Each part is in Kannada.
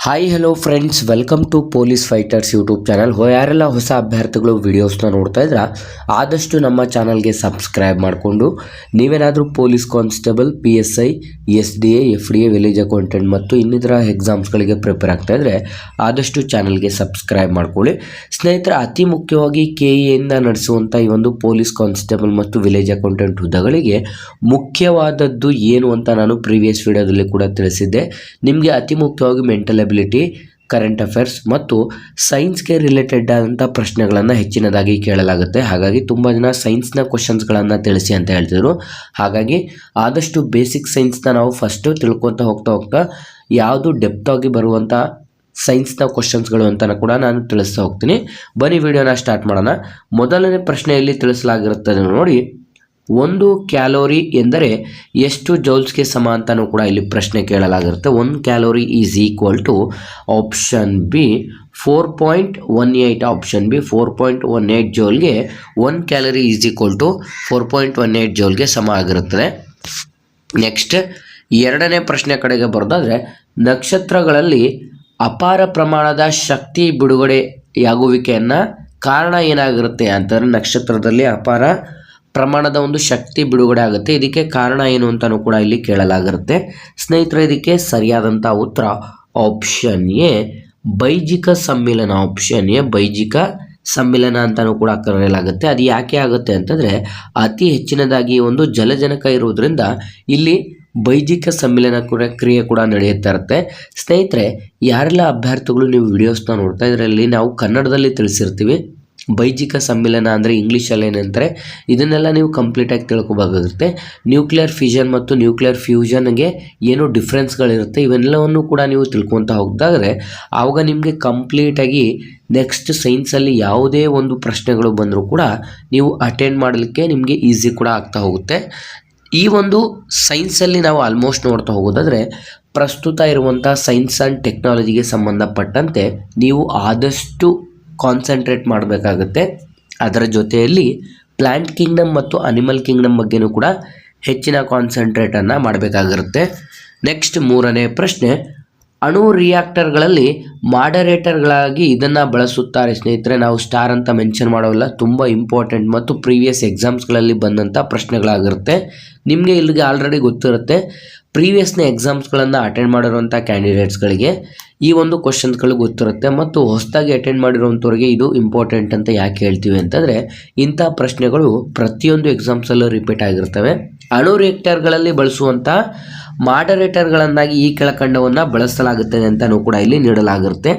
Hi hello friends, welcome to police fighters YouTube channel. ಯಾರೆಲ್ಲ ಹೊಸ ಅಭ್ಯರ್ಥಿಗಳು ವಿಡಿಯೋಸ್ನ ನೋಡ್ತಾ ಇದ್ರ ಆದಷ್ಟು ನಮ್ಮ ಚಾನಲ್ಗೆ ಸಬ್ಸ್ಕ್ರೈಬ್ ಮಾಡಿಕೊಂಡು ನೀವೇನಾದರೂ police constable, PSI, SDA, FDA, village accountant ಮತ್ತು ಇನ್ನಿತರ ಎಕ್ಸಾಮ್ಸ್ಗಳಿಗೆ ಪ್ರಿಪೇರ್ ಆಗ್ತಾ ಇದ್ರೆ ಆದಷ್ಟು ಚಾನಲ್ಗೆ ಸಬ್ಸ್ಕ್ರೈಬ್ ಮಾಡ್ಕೊಳ್ಳಿ. ಸ್ನೇಹಿತರೆ, ಅತಿ ಮುಖ್ಯವಾಗಿ KEಯಿಂದ ನಡೆಸುವಂಥ ಈ ಒಂದು ಪೊಲೀಸ್ ಕಾನ್ಸ್ಟೇಬಲ್ ಮತ್ತು ವಿಲೇಜ್ ಅಕೌಂಟೆಂಟ್ ಹುದ್ದೆಗಳಿಗೆ ಮುಖ್ಯವಾದದ್ದು ಏನು ಅಂತ ನಾನು ಪ್ರೀವಿಯಸ್ ವಿಡಿಯೋದಲ್ಲಿ ಕೂಡ ತಿಳಿಸಿದ್ದೆ. ನಿಮಗೆ ಅತಿ ಮುಖ್ಯವಾಗಿ ಮೆಂಟಲ್ ಎಬಿಲಿಟಿ, ಕರೆಂಟ್ ಅಫೇರ್ಸ್ ಮತ್ತು ಸೈನ್ಸ್ಗೆ ರಿಲೇಟೆಡ್ ಆದಂಥ ಪ್ರಶ್ನೆಗಳನ್ನು ಹೆಚ್ಚಿನದಾಗಿ ಕೇಳಲಾಗುತ್ತೆ. ಹಾಗಾಗಿ ತುಂಬ ಜನ ಸೈನ್ಸ್ನ ಕ್ವಶನ್ಸ್ಗಳನ್ನು ತಿಳಿಸಿ ಅಂತ ಹೇಳ್ತಿದ್ರು. ಹಾಗಾಗಿ ಆದಷ್ಟು ಬೇಸಿಕ್ ಸೈನ್ಸ್ನ ನಾವು ಫಸ್ಟು ತಿಳ್ಕೊತಾ ಹೋಗ್ತಾ ಯಾವುದು ಡೆಪ್ತ್ ಆಗಿ ಬರುವಂಥ ಸೈನ್ಸ್ನ ಕ್ವಶನ್ಸ್ಗಳು ಅಂತ ಕೂಡ ನಾನು ತಿಳಿಸ್ತಾ ಹೋಗ್ತೀನಿ. ಬನ್ನಿ ವಿಡಿಯೋನ ಸ್ಟಾರ್ಟ್ ಮಾಡೋಣ. ಮೊದಲನೇ ಪ್ರಶ್ನೆಯಲ್ಲಿ ತಿಳಿಸಲಾಗಿರುತ್ತದೆ ನೋಡಿ, 1 ಕ್ಯಾಲೋರಿ ಎಂದರೆ ಎಷ್ಟು ಜೌಲ್ಸ್ಗೆ ಸಮ ಅಂತಲೂ ಕೂಡ ಇಲ್ಲಿ ಪ್ರಶ್ನೆ ಕೇಳಲಾಗಿರುತ್ತೆ. 1 calorie is equal to option B 4.18, option B 4.18 ಜೌಲ್ಗೆ 1 ಕ್ಯಾಲೋರಿ ಈಸ್ ಈಕ್ವಲ್ ಟು 4.18 ಜೌಲ್ಗೆ ಸಮ ಆಗಿರುತ್ತದೆ. ನೆಕ್ಸ್ಟ್ ಎರಡನೇ ಪ್ರಶ್ನೆ ಕಡೆಗೆ ಬರೋದಾದರೆ, ನಕ್ಷತ್ರಗಳಲ್ಲಿ ಅಪಾರ ಪ್ರಮಾಣದ ಶಕ್ತಿ ಬಿಡುಗಡೆಯಾಗುವಿಕೆಯನ್ನು ಕಾರಣ ಏನಾಗಿರುತ್ತೆ ಅಂತಂದರೆ, ನಕ್ಷತ್ರದಲ್ಲಿ ಅಪಾರ ಪ್ರಮಾಣದ ಒಂದು ಶಕ್ತಿ ಬಿಡುಗಡೆ ಆಗುತ್ತೆ, ಇದಕ್ಕೆ ಕಾರಣ ಏನು ಅಂತಲೂ ಕೂಡ ಇಲ್ಲಿ ಕೇಳಲಾಗಿರುತ್ತೆ. ಸ್ನೇಹಿತರೆ, ಇದಕ್ಕೆ ಸರಿಯಾದಂಥ ಉತ್ತರ option A ಬೈಜಿಕ Sammilana. Option A ಬೈಜಿಕ ಸಮ್ಮಿಲನ ಅಂತಲೂ ಕೂಡ ಕರೆಯಲಾಗುತ್ತೆ. ಅದು ಯಾಕೆ ಆಗುತ್ತೆ ಅಂತಂದರೆ, ಅತಿ ಹೆಚ್ಚಿನದಾಗಿ ಒಂದು ಜಲಜನಕ ಇರುವುದರಿಂದ ಇಲ್ಲಿ ಬೈಜಿಕ ಸಮ್ಮಿಲನ ಕ್ರಿಯೆ ಕೂಡ ನಡೆಯುತ್ತಾ ಇರುತ್ತೆ. ಸ್ನೇಹಿತರೆ, ಯಾರೆಲ್ಲ ಅಭ್ಯರ್ಥಿಗಳು ನೀವು ವಿಡಿಯೋಸ್ನ ನೋಡ್ತಾ ಇದರಲ್ಲಿ ನಾವು ಕನ್ನಡದಲ್ಲಿ ತಿಳಿಸಿರ್ತೀವಿ. ಬೈಜಿಕ ಸಮ್ಮಿಲನ ಅಂದರೆ ಇಂಗ್ಲೀಷಲ್ಲಿ ಏನಂತಾರೆ, ಇದನ್ನೆಲ್ಲ ನೀವು ಕಂಪ್ಲೀಟಾಗಿ ತಿಳ್ಕೊಬೇಕಾಗುತ್ತೆ. ನ್ಯೂಕ್ಲಿಯರ್ ಫಿಷನ್ ಮತ್ತು ನ್ಯೂಕ್ಲಿಯರ್ ಫ್ಯೂಷನ್ಗೆ ಏನು ಡಿಫ್ರೆನ್ಸ್ಗಳಿರುತ್ತೆ ಇವೆಲ್ಲವನ್ನು ಕೂಡ ನೀವು ತಿಳ್ಕೊತಾ ಹೋಗ್ದಾದ್ರೆ ಆವಾಗ ನಿಮಗೆ ಕಂಪ್ಲೀಟಾಗಿ ನೆಕ್ಸ್ಟ್ ಸೈನ್ಸಲ್ಲಿ ಯಾವುದೇ ಒಂದು ಪ್ರಶ್ನೆಗಳು ಬಂದರೂ ಕೂಡ ನೀವು ಅಟೆಂಡ್ ಮಾಡಲಿಕ್ಕೆ ನಿಮಗೆ ಈಸಿ ಕೂಡ ಆಗ್ತಾ ಹೋಗುತ್ತೆ. ಈ ಒಂದು ಸೈನ್ಸಲ್ಲಿ ನಾವು ಆಲ್ಮೋಸ್ಟ್ ನೋಡ್ತಾ ಹೋಗೋದಾದರೆ ಪ್ರಸ್ತುತ ಇರುವಂಥ ಸೈನ್ಸ್ ಆ್ಯಂಡ್ ಟೆಕ್ನಾಲಜಿಗೆ ಸಂಬಂಧಪಟ್ಟಂತೆ ನೀವು ಆದಷ್ಟು ಕಾನ್ಸಂಟ್ರೇಟ್ ಮಾಡಬೇಕಾಗುತ್ತೆ. ಅದರ ಜೊತೆಯಲ್ಲಿ ಪ್ಲ್ಯಾಂಟ್ ಕಿಂಗ್ಡಮ್ ಮತ್ತು ಅನಿಮಲ್ ಕಿಂಗ್ಡಮ್ ಬಗ್ಗೆನೂ ಕೂಡ ಹೆಚ್ಚಿನ ಕಾನ್ಸಂಟ್ರೇಟನ್ನು ಮಾಡಬೇಕಾಗಿರುತ್ತೆ. ನೆಕ್ಸ್ಟ್ ಮೂರನೇ ಪ್ರಶ್ನೆ, ಅಣು ರಿಯಾಕ್ಟರ್ಗಳಲ್ಲಿ ಮಾಡರೇಟರ್ಗಳಾಗಿ ಇದನ್ನು ಬಳಸುತ್ತಾರೆ. ಸ್ನೇಹಿತರೆ, ನಾವು ಸ್ಟಾರ್ ಅಂತ ಮೆನ್ಷನ್ ಮಾಡೋಲ್ಲ, ತುಂಬ ಇಂಪಾರ್ಟೆಂಟ್ ಮತ್ತು ಪ್ರೀವಿಯಸ್ ಎಕ್ಸಾಮ್ಸ್ಗಳಲ್ಲಿ ಬಂದಂಥ ಪ್ರಶ್ನೆಗಳಾಗಿರುತ್ತೆ. ನಿಮಗೆ ಇಲ್ಲಿಗೆ ಆಲ್ರೆಡಿ ಗೊತ್ತಿರುತ್ತೆ, ಪ್ರೀವಿಯಸ್ನ ಎಕ್ಸಾಮ್ಸ್ಗಳನ್ನು ಅಟೆಂಡ್ ಮಾಡಿರುವಂಥ ಕ್ಯಾಂಡಿಡೇಟ್ಸ್ಗಳಿಗೆ ಈ ಒಂದು ಕ್ವಶನ್ಸ್ಗಳು ಗೊತ್ತಿರುತ್ತೆ ಮತ್ತು ಹೊಸದಾಗಿ ಅಟೆಂಡ್ ಮಾಡಿರುವಂಥವ್ರಿಗೆ ಇದು ಇಂಪಾರ್ಟೆಂಟ್ ಅಂತ ಯಾಕೆ ಹೇಳ್ತೀವಿ ಅಂತಂದರೆ, ಇಂಥ ಪ್ರಶ್ನೆಗಳು ಪ್ರತಿಯೊಂದು ಎಕ್ಸಾಮ್ಸಲ್ಲೂ ರಿಪೀಟ್ ಆಗಿರ್ತವೆ. ಅಣು ರಿಯಾಕ್ಟರ್ಗಳಲ್ಲಿ ಬಳಸುವಂಥ ಮಾಡರೇಟರ್ಗಳನ್ನಾಗಿ ಈ ಕೆಳಕಂಡವನ್ನು ಬಳಸಲಾಗುತ್ತದೆ ಅಂತಲೂ ಕೂಡ ಇಲ್ಲಿ ನೀಡಲಾಗಿರುತ್ತೆ.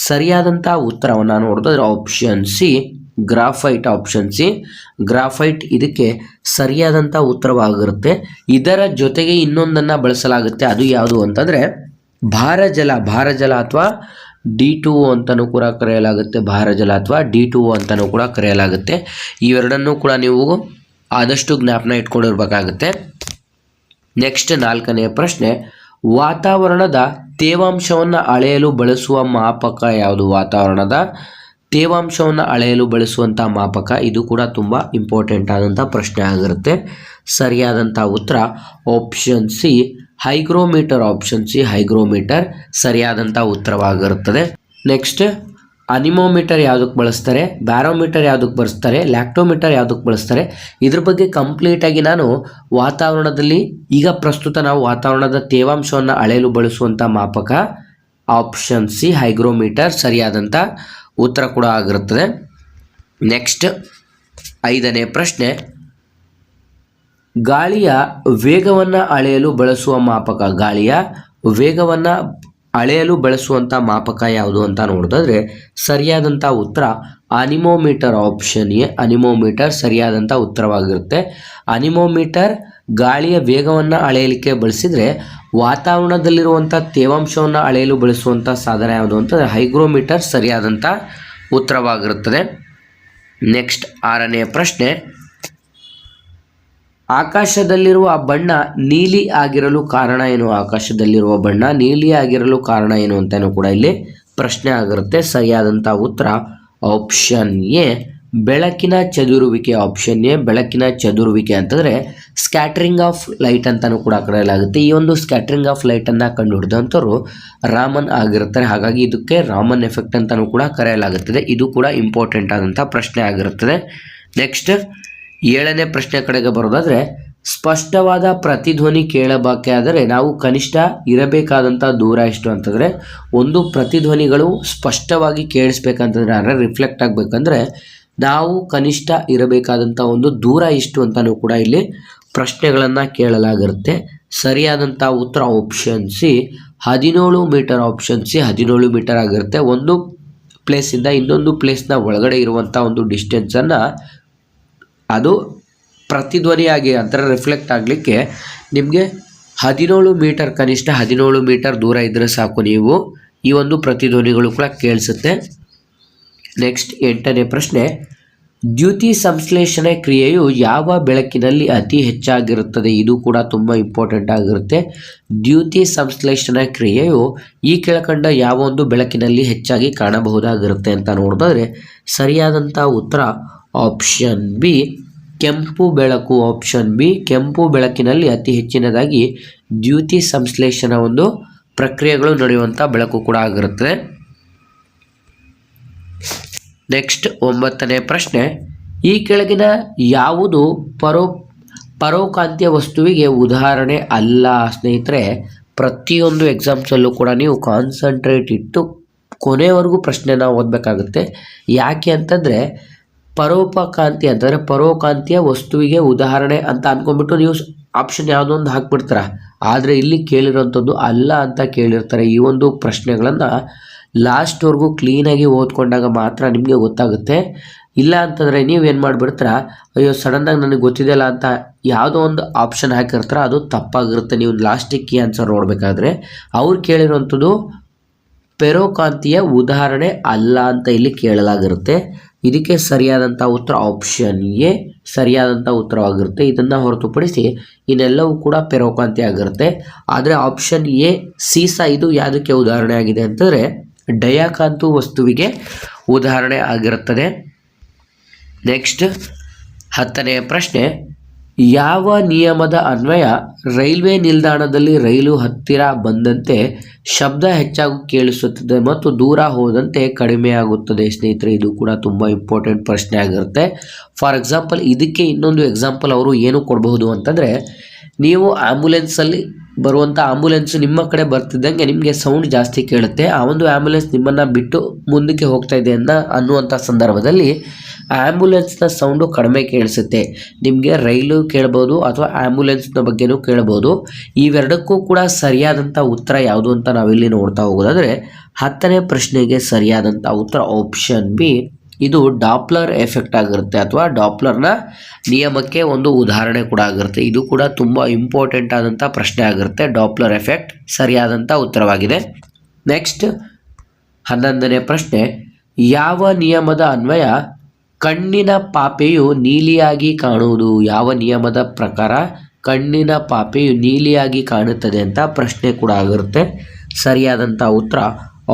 ಸರಿಯಾದಂಥ ಉತ್ತರವನ್ನು ನೋಡಿದ್ರೆ option C graphite. Option C graphite ಇದಕ್ಕೆ ಸರಿಯಾದಂಥ ಉತ್ತರವಾಗಿರುತ್ತೆ. ಇದರ ಜೊತೆಗೆ ಇನ್ನೊಂದನ್ನು ಬಳಸಲಾಗುತ್ತೆ, ಅದು ಯಾವುದು ಅಂತಂದರೆ ಭಾರಜಲ ಅಥವಾ D2O ಅಂತಲೂ ಕೂಡ ಕರೆಯಲಾಗುತ್ತೆ. ಭಾರಜಲ ಅಥವಾ D2O ಅಂತಲೂ ಕೂಡ ಕರೆಯಲಾಗುತ್ತೆ. ಇವೆರಡನ್ನೂ ಕೂಡ ನೀವು ಆದಷ್ಟು ಜ್ಞಾಪನ ಇಟ್ಕೊಂಡಿರ್ಬೇಕಾಗುತ್ತೆ. ನೆಕ್ಸ್ಟ್ ನಾಲ್ಕನೆಯ ಪ್ರಶ್ನೆ, ವಾತಾವರಣದ ತೇವಾಂಶವನ್ನು ಅಳೆಯಲು ಬಳಸುವ ಮಾಪಕ ಯಾವುದು? ವಾತಾವರಣದ ತೇವಾಂಶವನ್ನು ಅಳೆಯಲು ಬಳಸುವಂಥ ಮಾಪಕ, ಇದು ಕೂಡ ತುಂಬ ಇಂಪಾರ್ಟೆಂಟ್ ಆದಂಥ ಪ್ರಶ್ನೆ ಆಗಿರುತ್ತೆ. ಸರಿಯಾದಂಥ ಉತ್ತರ option C hygrometer. Option C hygrometer ಸರಿಯಾದಂಥ ಉತ್ತರವಾಗಿರುತ್ತದೆ. ನೆಕ್ಸ್ಟ್ ಅನಿಮೋಮೀಟರ್ ಯಾವುದಕ್ಕೆ ಬಳಸ್ತಾರೆ, ಬ್ಯಾರೋಮೀಟರ್ ಯಾವುದಕ್ಕೆ ಬಳಸ್ತಾರೆ, ಲ್ಯಾಕ್ಟೋಮೀಟರ್ ಯಾವುದಕ್ಕೆ ಬಳಸ್ತಾರೆ, ಇದ್ರ ಬಗ್ಗೆ ಕಂಪ್ಲೀಟಾಗಿ ನಾನು ವಾತಾವರಣದಲ್ಲಿ ಈಗ ಪ್ರಸ್ತುತ ನಾವು ವಾತಾವರಣದ ತೇವಾಂಶವನ್ನು ಅಳೆಯಲು ಬಳಸುವಂಥ ಮಾಪಕ ಆಪ್ಷನ್ ಸಿ ಹೈಗ್ರೋಮೀಟರ್ ಸರಿಯಾದಂಥ ಉತ್ತರ ಕೂಡ ಆಗಿರುತ್ತದೆ. ನೆಕ್ಸ್ಟ್ ಐದನೇ ಪ್ರಶ್ನೆ, ಗಾಳಿಯ ವೇಗವನ್ನು ಅಳೆಯಲು ಬಳಸುವ ಮಾಪಕ. ಗಾಳಿಯ ವೇಗವನ್ನು ಅಳೆಯಲು ಬಳಸುವಂಥ ಮಾಪಕ ಯಾವುದು ಅಂತ ನೋಡಿದ್ರೆ ಸರಿಯಾದಂಥ ಉತ್ತರ ಅನಿಮೋಮೀಟರ್. ಆಪ್ಷನ್ ಎ ಅನಿಮೋಮೀಟರ್ ಸರಿಯಾದಂಥ ಉತ್ತರವಾಗಿರುತ್ತೆ. ಅನಿಮೋಮೀಟರ್ ಗಾಳಿಯ ವೇಗವನ್ನು ಅಳೆಯಲಿಕ್ಕೆ ಬಳಸಿದರೆ ವಾತಾವರಣದಲ್ಲಿರುವಂಥ ತೇವಾಂಶವನ್ನು ಅಳೆಯಲು ಬಳಸುವಂಥ ಸಾಧನ ಯಾವುದು ಅಂತಂದರೆ ಹೈಗ್ರೋಮೀಟರ್ ಸರಿಯಾದಂಥ ಉತ್ತರವಾಗಿರುತ್ತದೆ. ನೆಕ್ಸ್ಟ್ ಆರನೆಯ ಪ್ರಶ್ನೆ, ಆಕಾಶದಲ್ಲಿರುವ ಬಣ್ಣ ನೀಲಿ ಆಗಿರಲು ಕಾರಣ ಏನು? ಆಕಾಶದಲ್ಲಿರುವ ಬಣ್ಣ ನೀಲಿ ಆಗಿರಲು ಕಾರಣ ಏನು ಅಂತಲೂ ಕೂಡ ಇಲ್ಲಿ ಪ್ರಶ್ನೆ ಆಗಿರುತ್ತೆ. ಸರಿಯಾದಂಥ ಉತ್ತರ ಆಪ್ಷನ್ ಎ ಬೆಳಕಿನ ಚದುರುವಿಕೆ. ಆಪ್ಷನ್ ಎ ಬೆಳಕಿನ ಚದುರುವಿಕೆ ಅಂತಂದರೆ ಸ್ಕ್ಯಾಟ್ರಿಂಗ್ ಆಫ್ ಲೈಟ್ ಅಂತಲೂ ಕೂಡ ಕರೆಯಲಾಗುತ್ತೆ. ಈ ಒಂದು ಸ್ಕ್ಯಾಟ್ರಿಂಗ್ ಆಫ್ ಲೈಟನ್ನು ಕಂಡುಹಿಡಿದಂಥವ್ರು ರಾಮನ್ ಆಗಿರ್ತಾರೆ. ಹಾಗಾಗಿ ಇದಕ್ಕೆ ರಾಮನ್ ಎಫೆಕ್ಟ್ ಅಂತಲೂ ಕೂಡ ಕರೆಯಲಾಗುತ್ತದೆ. ಇದು ಕೂಡ ಇಂಪಾರ್ಟೆಂಟ್ ಆದಂಥ ಪ್ರಶ್ನೆ ಆಗಿರುತ್ತದೆ. ನೆಕ್ಸ್ಟ್ 7ನೇ ಪ್ರಶ್ನೆ ಕಡೆಗೆ ಬರೋದಾದರೆ, ಸ್ಪಷ್ಟವಾದ ಪ್ರತಿಧ್ವನಿ ಕೇಳಬೇಕಾದರೆ ನಾವು ಕನಿಷ್ಠ ಇರಬೇಕಾದಂಥ ದೂರ ಎಷ್ಟು ಅಂತಂದರೆ, ಒಂದು ಪ್ರತಿಧ್ವನಿಗಳು ಸ್ಪಷ್ಟವಾಗಿ ಕೇಳಿಸ್ಬೇಕಂತಂದರೆ ಅಂದರೆ ರಿಫ್ಲೆಕ್ಟ್ ಆಗಬೇಕಂದ್ರೆ ನಾವು ಕನಿಷ್ಠ ಇರಬೇಕಾದಂಥ ಒಂದು ದೂರ ಎಷ್ಟು ಅಂತಲೂ ಕೂಡ ಇಲ್ಲಿ ಪ್ರಶ್ನೆಗಳನ್ನು ಕೇಳಲಾಗಿರುತ್ತೆ. ಸರಿಯಾದಂಥ ಉತ್ತರ option C 17 meter. Option C 17 meter ಆಗಿರುತ್ತೆ. ಒಂದು ಪ್ಲೇಸಿಂದ ಇನ್ನೊಂದು ಪ್ಲೇಸ್ನ ಒಳಗಡೆ ಇರುವಂಥ ಒಂದು ಡಿಸ್ಟೆನ್ಸನ್ನು ಅದು ಪ್ರತಿಧ್ವನಿಯಾಗಿ ಅಂದರೆ ರಿಫ್ಲೆಕ್ಟ್ ಆಗಲಿಕ್ಕೆ ನಿಮಗೆ 17 ಮೀಟರ್, ಕನಿಷ್ಠ 17 ಮೀಟರ್ ದೂರ ಇದ್ದರೆ ಸಾಕು, ನೀವು ಈ ಒಂದು ಪ್ರತಿಧ್ವನಿಗಳು ಕೂಡ ಕೇಳಿಸುತ್ತೆ. ನೆಕ್ಸ್ಟ್ 8ನೇ ಪ್ರಶ್ನೆ, ದ್ಯುತಿ ಸಂಶ್ಲೇಷಣೆ ಕ್ರಿಯೆಯು ಯಾವ ಬೆಳಕಿನಲ್ಲಿ ಅತಿ ಹೆಚ್ಚಾಗಿರುತ್ತದೆ? ಇದು ಕೂಡ ತುಂಬ ಇಂಪಾರ್ಟೆಂಟ್ ಆಗಿರುತ್ತೆ. ದ್ಯುತಿ ಸಂಶ್ಲೇಷಣೆ ಕ್ರಿಯೆಯು ಈ ಕೆಳಕಂಡ ಯಾವ ಒಂದು ಬೆಳಕಿನಲ್ಲಿ ಹೆಚ್ಚಾಗಿ ಕಾಣಬಹುದಾಗಿರುತ್ತೆ ಅಂತ ನೋಡಿದ್ರೆ ಸರಿಯಾದಂಥ ಉತ್ತರ ಆಪ್ಷನ್ ಬಿ ಕೆಂಪು ಬೆಳಕು. ಆಪ್ಷನ್ ಬಿ ಕೆಂಪು ಬೆಳಕಿನಲ್ಲಿ ಅತಿ ಹೆಚ್ಚಿನದಾಗಿ ದ್ಯುತಿ ಸಂಶ್ಲೇಷಣೆ ಒಂದು ಪ್ರಕ್ರಿಯೆಗಳು ನಡೆಯುವಂಥ ಬೆಳಕು ಕೂಡ ಆಗಿರುತ್ತದೆ. ನೆಕ್ಸ್ಟ್ 9ನೇ ಪ್ರಶ್ನೆ, ಈ ಕೆಳಗಿನ ಯಾವುದು ಪರೋಕಾಂತೀಯ ವಸ್ತುವಿಗೆ ಉದಾಹರಣೆ ಅಲ್ಲ? ಸ್ನೇಹಿತರೆ, ಪ್ರತಿಯೊಂದು ಎಕ್ಸಾಮ್ಸಲ್ಲೂ ಕೂಡ ನೀವು ಕಾನ್ಸಂಟ್ರೇಟ್ ಇಟ್ಟು ಕೊನೆವರೆಗೂ ಪ್ರಶ್ನೆನ ಓದಬೇಕಾಗುತ್ತೆ. ಯಾಕೆ ಅಂತಂದರೆ ಪರೋಪಕಾಂತಿ ಅಂತಂದರೆ ಪರೋಕಾಂತೀಯ ವಸ್ತುವಿಗೆ ಉದಾಹರಣೆ ಅಂತ ಅಂದ್ಕೊಂಡ್ಬಿಟ್ಟು ನೀವು ಆಪ್ಷನ್ ಯಾವುದೋ ಒಂದು ಹಾಕ್ಬಿಡ್ತೀರ. ಆದರೆ ಇಲ್ಲಿ ಕೇಳಿರೋಂಥದ್ದು ಅಲ್ಲ ಅಂತ ಕೇಳಿರ್ತಾರೆ. ಈ ಒಂದು ಪ್ರಶ್ನೆಗಳನ್ನು ಲಾಸ್ಟ್ವರೆಗೂ ಕ್ಲೀನಾಗಿ ಓದ್ಕೊಂಡಾಗ ಮಾತ್ರ ನಿಮಗೆ ಗೊತ್ತಾಗುತ್ತೆ. ಇಲ್ಲ ಅಂತಂದರೆ ನೀವೇನು ಮಾಡಿಬಿಡ್ತೀರ, ಅಯ್ಯೋ ಸಡನ್ನಾಗಿ ನನಗೆ ಗೊತ್ತಿದೆಯಲ್ಲ ಅಂತ ಯಾವುದೋ ಒಂದು ಆಪ್ಷನ್ ಹಾಕಿರ್ತಾರೆ, ಅದು ತಪ್ಪಾಗಿರುತ್ತೆ. ನೀವು ಲಾಸ್ಟಿಗೆ ಕೀ ಆನ್ಸರ್ ನೋಡಬೇಕಾದ್ರೆ ಅವ್ರು ಕೇಳಿರೋಂಥದ್ದು ಪೆರೋಕಾಂತಿಯ ಉದಾಹರಣೆ ಅಲ್ಲ ಅಂತ ಇಲ್ಲಿ ಕೇಳಲಾಗಿರುತ್ತೆ. ಇದಕ್ಕೆ ಸರಿಯಾದಂಥ ಉತ್ತರ ಆಪ್ಷನ್ ಎ ಸರಿಯಾದಂಥ ಉತ್ತರವಾಗಿರುತ್ತೆ. ಇದನ್ನು ಹೊರತುಪಡಿಸಿ ಇನ್ನೆಲ್ಲವೂ ಕೂಡ ಪೆರೋಕಾಂತಿ ಆಗಿರುತ್ತೆ. ಆದರೆ ಆಪ್ಷನ್ ಎ ಸೀಸಾ ಇದು ಯಾವುದಕ್ಕೆ ಉದಾಹರಣೆ ಆಗಿದೆ ಅಂತಂದರೆ ಡಯಾಕಾಂತು ವಸ್ತುವಿಗೆ ಉದಾಹರಣೆ ಆಗಿರುತ್ತದೆ. ನೆಕ್ಸ್ಟ್ 10ನೇ ಪ್ರಶ್ನೆ, ಯಾವ ನಿಯಮದ ಅನ್ವಯ ರೈಲ್ವೆ ನಿಲ್ದಾಣದಲ್ಲಿ ರೈಲು ಹತ್ತಿರ ಬಂದಂತೆ ಶಬ್ದ ಹೆಚ್ಚಾಗಿ ಕೇಳಿಸುತ್ತದೆ ಮತ್ತು ದೂರ ಹೋದಂತೆ ಕಡಿಮೆಯಾಗುತ್ತದೆ? ಸ್ನೇಹಿತರೆ, ಇದು ಕೂಡ ತುಂಬ ಇಂಪಾರ್ಟೆಂಟ್ ಪ್ರಶ್ನೆ ಆಗಿರುತ್ತೆ. ಫಾರ್ ಎಕ್ಸಾಂಪಲ್, ಇದಕ್ಕೆ ಇನ್ನೊಂದು ಎಕ್ಸಾಂಪಲ್ ಅವರು ಏನು ಕೊಡಬಹುದು ಅಂತಂದರೆ, ನೀವು ಆ್ಯಂಬುಲೆನ್ಸಲ್ಲಿ ಬರುವಂಥ ಆಂಬುಲೆನ್ಸ್ ನಿಮ್ಮ ಕಡೆ ಬರ್ತಿದ್ದಂಗೆ ನಿಮಗೆ ಸೌಂಡ್ ಜಾಸ್ತಿ ಕೇಳುತ್ತೆ. ಆ ಒಂದು ಆ್ಯಂಬುಲೆನ್ಸ್ ನಿಮ್ಮನ್ನು ಬಿಟ್ಟು ಮುಂದಕ್ಕೆ ಹೋಗ್ತಾ ಇದೆ ಅನ್ನುವಂಥ ಸಂದರ್ಭದಲ್ಲಿ ಆ್ಯಂಬುಲೆನ್ಸ್ನ ಸೌಂಡು ಕಡಿಮೆ ಕೇಳಿಸುತ್ತೆ. ನಿಮಗೆ ರೈಲು ಕೇಳ್ಬೋದು ಅಥವಾ ಆ್ಯಂಬುಲೆನ್ಸ್ನ ಬಗ್ಗೆನೂ ಕೇಳ್ಬೋದು. ಇವೆರಡಕ್ಕೂ ಕೂಡ ಸರಿಯಾದಂಥ ಉತ್ತರ ಯಾವುದು ಅಂತ ನಾವಿಲ್ಲಿ ನೋಡ್ತಾ ಹೋಗೋದಾದರೆ 10ನೇ ಪ್ರಶ್ನೆಗೆ ಸರಿಯಾದಂಥ ಉತ್ತರ ಆಪ್ಷನ್ ಬಿ ಇದು ಡಾಪ್ಲರ್ ಎಫೆಕ್ಟ್ ಆಗಿರುತ್ತೆ ಅಥವಾ ಡಾಪ್ಲರ್ನ ನಿಯಮಕ್ಕೆ ಒಂದು ಉದಾಹರಣೆ ಕೂಡ ಆಗಿರುತ್ತೆ. ಇದು ಕೂಡ ತುಂಬ ಇಂಪಾರ್ಟೆಂಟ್ ಆದಂಥ ಪ್ರಶ್ನೆ ಆಗಿರುತ್ತೆ. ಡಾಪ್ಲರ್ ಎಫೆಕ್ಟ್ ಸರಿಯಾದಂಥ ಉತ್ತರವಾಗಿದೆ. ನೆಕ್ಸ್ಟ್ 11ನೇ ಪ್ರಶ್ನೆ, ಯಾವ ನಿಯಮದ ಅನ್ವಯ ಕಣ್ಣಿನ ಪಾಪೆಯು ನೀಲಿಯಾಗಿ ಕಾಣುವುದು? ಯಾವ ನಿಯಮದ ಪ್ರಕಾರ ಕಣ್ಣಿನ ಪಾಪೆಯು ನೀಲಿಯಾಗಿ ಕಾಣುತ್ತದೆ ಅಂತ ಪ್ರಶ್ನೆ ಕೂಡ ಆಗಿರುತ್ತೆ. ಸರಿಯಾದಂಥ ಉತ್ತರ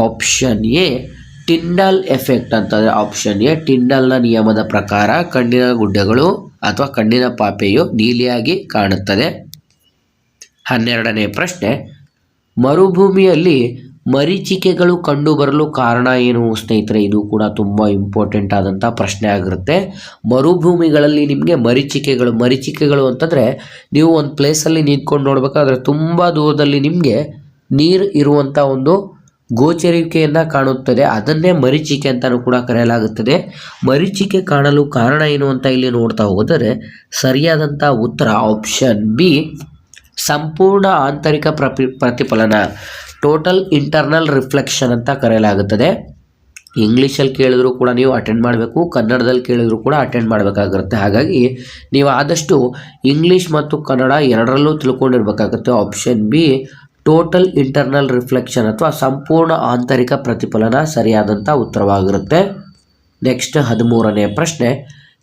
ಆಪ್ಷನ್ ಎ ಟಿಂಡಾಲ್ ಎಫೆಕ್ಟ್ ಅಂತಂದರೆ ಆಪ್ಷನ್ ಎ ಟಿಂಡಾಲ್ನ ನಿಯಮದ ಪ್ರಕಾರ ಕಣ್ಣಿನ ಗುಡ್ಡೆಗಳು ಅಥವಾ ಕಣ್ಣಿನ ಪಾಪೆಯು ನೀಲಿಯಾಗಿ ಕಾಣುತ್ತದೆ. 12ನೇ ಪ್ರಶ್ನೆ, ಮರುಭೂಮಿಯಲ್ಲಿ ಮರೀಚಿಕೆಗಳು ಕಂಡುಬರಲು ಕಾರಣ ಏನು? ಸ್ನೇಹಿತರೆ, ಇದು ಕೂಡ ತುಂಬ ಇಂಪಾರ್ಟೆಂಟ್ ಆದಂಥ ಪ್ರಶ್ನೆ ಆಗಿರುತ್ತೆ. ಮರುಭೂಮಿಗಳಲ್ಲಿ ನಿಮಗೆ ಮರೀಚಿಕೆಗಳು ಅಂತಂದರೆ ನೀವು ಒಂದು ಪ್ಲೇಸಲ್ಲಿ ನಿಂತ್ಕೊಂಡು ನೋಡಬೇಕಾದ್ರೆ ತುಂಬ ದೂರದಲ್ಲಿ ನಿಮಗೆ ನೀರು ಇರುವಂಥ ಒಂದು ಗೋಚರಿಕೆಯನ್ನು ಕಾಣುತ್ತದೆ. ಅದನ್ನೇ ಮರೀಚಿಕೆ ಅಂತಲೂ ಕೂಡ ಕರೆಯಲಾಗುತ್ತದೆ. ಮರೀಚಿಕೆ ಕಾಣಲು ಕಾರಣ ಏನು ಅಂತ ಇಲ್ಲಿ ನೋಡ್ತಾ ಹೋದರೆ ಸರಿಯಾದಂಥ ಉತ್ತರ ಆಪ್ಷನ್ ಬಿ ಸಂಪೂರ್ಣ ಆಂತರಿಕ ಪ್ರತಿಫಲನ, ಟೋಟಲ್ ಇಂಟರ್ನಲ್ ರಿಫ್ಲೆಕ್ಷನ್ ಅಂತ ಕರೆಯಲಾಗುತ್ತದೆ. ಇಂಗ್ಲೀಷಲ್ಲಿ ಕೇಳಿದ್ರು ಕೂಡ ನೀವು ಅಟೆಂಡ್ ಮಾಡಬೇಕು, ಕನ್ನಡದಲ್ಲಿ ಕೇಳಿದ್ರು ಕೂಡ ಅಟೆಂಡ್ ಮಾಡಬೇಕಾಗಿರುತ್ತೆ. ಹಾಗಾಗಿ ನೀವು ಆದಷ್ಟು ಇಂಗ್ಲೀಷ್ ಮತ್ತು ಕನ್ನಡ ಎರಡರಲ್ಲೂ ತಿಳ್ಕೊಂಡಿರ್ಬೇಕಾಗುತ್ತೆ. Option B total internal reflection ಅಥವಾ ಸಂಪೂರ್ಣ ಆಂತರಿಕ ಪ್ರತಿಫಲನ ಸರಿಯಾದಂಥ ಉತ್ತರವಾಗಿರುತ್ತೆ. ನೆಕ್ಸ್ಟ್ 13ನೇ ಪ್ರಶ್ನೆ,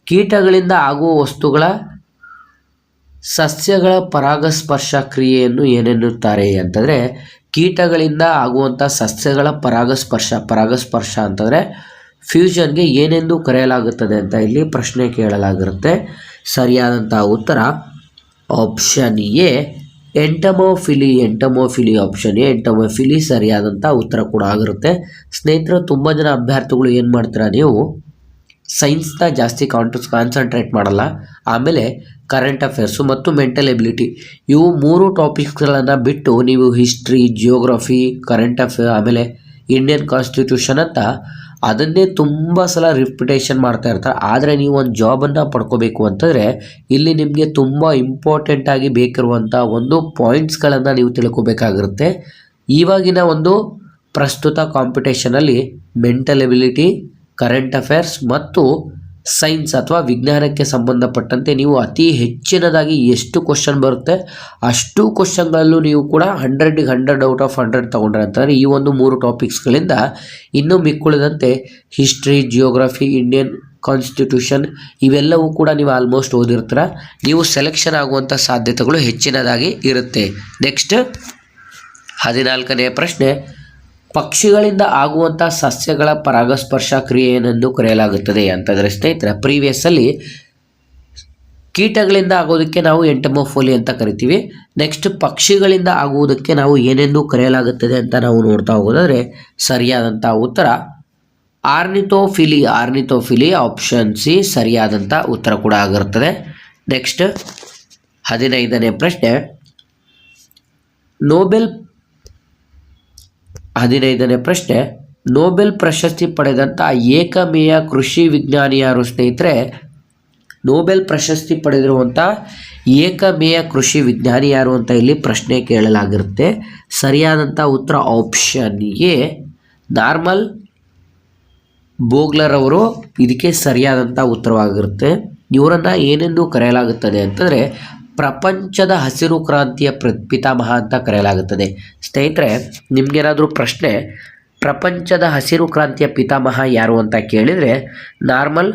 ಕೀಟಗಳಿಂದ ಆಗುವ ವಸ್ತುಗಳ ಸಸ್ಯಗಳ ಪರಾಗಸ್ಪರ್ಶ ಕ್ರಿಯೆಯನ್ನು ಏನೆನ್ನುತ್ತಾರೆ ಅಂತಂದರೆ, ಕೀಟಗಳಿಂದ ಆಗುವಂಥ ಸಸ್ಯಗಳ ಪರಾಗಸ್ಪರ್ಶ ಅಂತಂದರೆ ಫ್ಯೂಷನ್ಗೆ ಏನೆಂದು ಕರೆಯಲಾಗುತ್ತದೆ ಅಂತ ಇಲ್ಲಿ ಪ್ರಶ್ನೆ ಕೇಳಲಾಗಿರುತ್ತೆ. ಸರಿಯಾದಂಥ ಉತ್ತರ ಆಪ್ಷನ್ ಎ ಎಂಟಮೋಫಿಲಿ ಆಪ್ಷನ್ ಎ ಎಂಟಮೋಫಿಲಿ ಸರಿಯಾದಂಥ ಉತ್ತರ ಕೂಡ ಆಗಿರುತ್ತೆ. ಸ್ನೇಹಿತರೆ, ತುಂಬ ಜನ ಅಭ್ಯರ್ಥಿಗಳು ಏನು ಮಾಡ್ತೀರಾ, ನೀವು ಸೈನ್ಸ್ನ ಜಾಸ್ತಿ ಕಾನ್ಸಂಟ್ರೇಟ್ ಮಾಡಲ್ಲ. ಆಮೇಲೆ ಕರೆಂಟ್ ಅಫೇರ್ಸು ಮತ್ತು ಮೆಂಟಲ್ ಎಬಿಲಿಟಿ ಇವು 3 ಟಾಪಿಕ್ಸ್ಗಳನ್ನು ಬಿಟ್ಟು ನೀವು ಹಿಸ್ಟ್ರಿ, ಜಿಯೋಗ್ರಫಿ, ಕರೆಂಟ್ ಅಫೇರ್ ಆಮೇಲೆ ಇಂಡಿಯನ್ ಕಾನ್ಸ್ಟಿಟ್ಯೂಷನ್ ಅಂತ ಅದನ್ನೇ ತುಂಬ ಸಲ ರಿಪಿಟೇಷನ್ ಮಾಡ್ತಾ ಇರ್ತಾರೆ. ಆದರೆ ನೀವು ಒಂದು ಜಾಬನ್ನು ಪಡ್ಕೋಬೇಕು ಅಂತಂದರೆ ಇಲ್ಲಿ ನಿಮಗೆ ತುಂಬ ಇಂಪಾರ್ಟೆಂಟಾಗಿ ಬೇಕಿರುವಂಥ ಒಂದು ಪಾಯಿಂಟ್ಸ್ಗಳನ್ನು ನೀವು ತಿಳ್ಕೊಬೇಕಾಗಿರುತ್ತೆ. ಇವಾಗಿನ ಒಂದು ಪ್ರಸ್ತುತ ಕಾಂಪಿಟೇಷನಲ್ಲಿ ಮೆಂಟಲ್ ಎಬಿಲಿಟಿ, ಕರೆಂಟ್ ಅಫೇರ್ಸ್ ಮತ್ತು ಸೈನ್ಸ್ ಅಥವಾ ವಿಜ್ಞಾನಕ್ಕೆ ಸಂಬಂಧಪಟ್ಟಂತೆ ನೀವು ಅತಿ ಹೆಚ್ಚಿನದಾಗಿ ಎಷ್ಟು ಕ್ವಶನ್ ಬರುತ್ತೆ ಅಷ್ಟು ಕ್ವಶನ್ಗಳಲ್ಲೂ ನೀವು ಕೂಡ 100ಗೆ 100 ಔಟ್ ಆಫ್ 100 ತೊಗೊಂಡ್ರೆ ಅಂತಂದರೆ ಈ ಒಂದು 3 ಟಾಪಿಕ್ಸ್ಗಳಿಂದ ಇನ್ನೂ ಮಿಕ್ಕುಳಿದಂತೆ ಹಿಸ್ಟ್ರಿ, ಜಿಯೋಗ್ರಫಿ, ಇಂಡಿಯನ್ ಕಾನ್ಸ್ಟಿಟ್ಯೂಷನ್ ಇವೆಲ್ಲವೂ ಕೂಡ ನೀವು ಆಲ್ಮೋಸ್ಟ್ ಓದಿರ್ತೀರ. ನೀವು ಸೆಲೆಕ್ಷನ್ ಆಗುವಂಥ ಸಾಧ್ಯತೆಗಳು ಹೆಚ್ಚಿನದಾಗಿ ಇರುತ್ತೆ. ನೆಕ್ಸ್ಟ್ 14ನೇ ಪ್ರಶ್ನೆ, ಪಕ್ಷಿಗಳಿಂದ ಆಗುವಂಥ ಸಸ್ಯಗಳ ಪರಾಗಸ್ಪರ್ಶ ಕ್ರಿಯೆ ಏನೆಂದು ಕರೆಯಲಾಗುತ್ತದೆ ಅಂತಂದರೆ ಸ್ನೇಹಿತರೆ, ಪ್ರೀವಿಯಸ್ಸಲ್ಲಿ ಕೀಟಗಳಿಂದ ಆಗೋದಕ್ಕೆ ನಾವು ಎಂಟಮೋಫಿಲಿ ಅಂತ ಕರಿತೀವಿ. ನೆಕ್ಸ್ಟ್ ಪಕ್ಷಿಗಳಿಂದ ಆಗುವುದಕ್ಕೆ ನಾವು ಏನೆಂದು ಕರೆಯಲಾಗುತ್ತದೆ ಅಂತ ನಾವು ನೋಡ್ತಾ ಹೋಗೋದಾದರೆ ಸರಿಯಾದಂಥ ಉತ್ತರ ಆರ್ನಿಥೋಫಿಲಿ ಆಪ್ಷನ್ ಸಿ ಸರಿಯಾದಂಥ ಉತ್ತರ ಕೂಡ ಆಗಿರುತ್ತದೆ. ನೆಕ್ಸ್ಟ್ 15ನೇ ಪ್ರಶ್ನೆ, 15ನೇ ಪ್ರಶ್ನೆ, ನೊಬೆಲ್ ಪ್ರಶಸ್ತಿ ಪಡೆದಂಥ ಏಕಮೇಯ ಕೃಷಿ ವಿಜ್ಞಾನಿ ಯಾರು ಸ್ನೇಹಿತರೆ? ನೊಬೆಲ್ ಪ್ರಶಸ್ತಿ ಪಡೆದಿರುವಂಥ ಏಕಮೇಯ ಕೃಷಿ ವಿಜ್ಞಾನಿ ಯಾರು ಅಂತ ಇಲ್ಲಿ ಪ್ರಶ್ನೆ ಕೇಳಲಾಗಿರುತ್ತೆ. ಸರಿಯಾದಂಥ ಉತ್ತರ ಆಪ್ಷನ್ ಎ ನಾರ್ಮನ್ ಬೋರ್ಲಾಗ್ ಅವರು ಇದಕ್ಕೆ ಸರಿಯಾದಂಥ ಉತ್ತರವಾಗಿರುತ್ತೆ. ಇವರನ್ನು ಏನೆಂದು ಕರೆಯಲಾಗುತ್ತದೆ ಅಂತಂದರೆ ಪ್ರಪಂಚದ ಹಸಿರು ಕ್ರಾಂತಿಯ ಪಿತಾಮಹ ಅಂತ ಕರೆಯಲಾಗುತ್ತದೆ. ಸ್ನೇಹಿತರೆ, ನಿಮಗೇನಾದರೂ ಪ್ರಶ್ನೆ ಪ್ರಪಂಚದ ಹಸಿರು ಕ್ರಾಂತಿಯ ಪಿತಾಮಹ ಯಾರು ಅಂತ ಕೇಳಿದರೆ ನಾರ್ಮನ್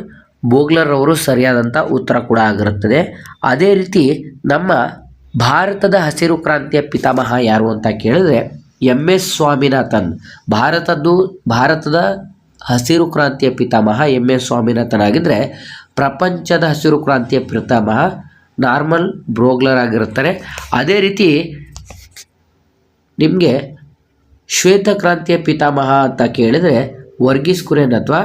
ಬೋರ್ಲಾಗ್ ಅವರು ಸರಿಯಾದಂಥ ಉತ್ತರ ಕೂಡ ಆಗಿರುತ್ತದೆ. ಅದೇ ರೀತಿ ನಮ್ಮ ಭಾರತದ ಹಸಿರು ಕ್ರಾಂತಿಯ ಪಿತಾಮಹ ಯಾರು ಅಂತ ಕೇಳಿದರೆ MS ಸ್ವಾಮಿನಾಥನ್. ಭಾರತದ ಹಸಿರು ಕ್ರಾಂತಿಯ ಪಿತಾಮಹ MS ಸ್ವಾಮಿನಾಥನ್ ಆಗಿದ್ದರೆ ಪ್ರಪಂಚದ ಹಸಿರು ಕ್ರಾಂತಿಯ ಪಿತಾಮಹ ನಾರ್ಮನ್ ಬೋರ್ಲಾಗ್ ಆಗಿರ್ತಾರೆ. ಅದೇ ರೀತಿ ನಿಮಗೆ ಶ್ವೇತಕ್ರಾಂತಿಯ ಪಿತಾಮಹ ಅಂತ ಕೇಳಿದರೆ ವರ್ಗೀಸ್ ಕುರಿಯನ್ ಅಥವಾ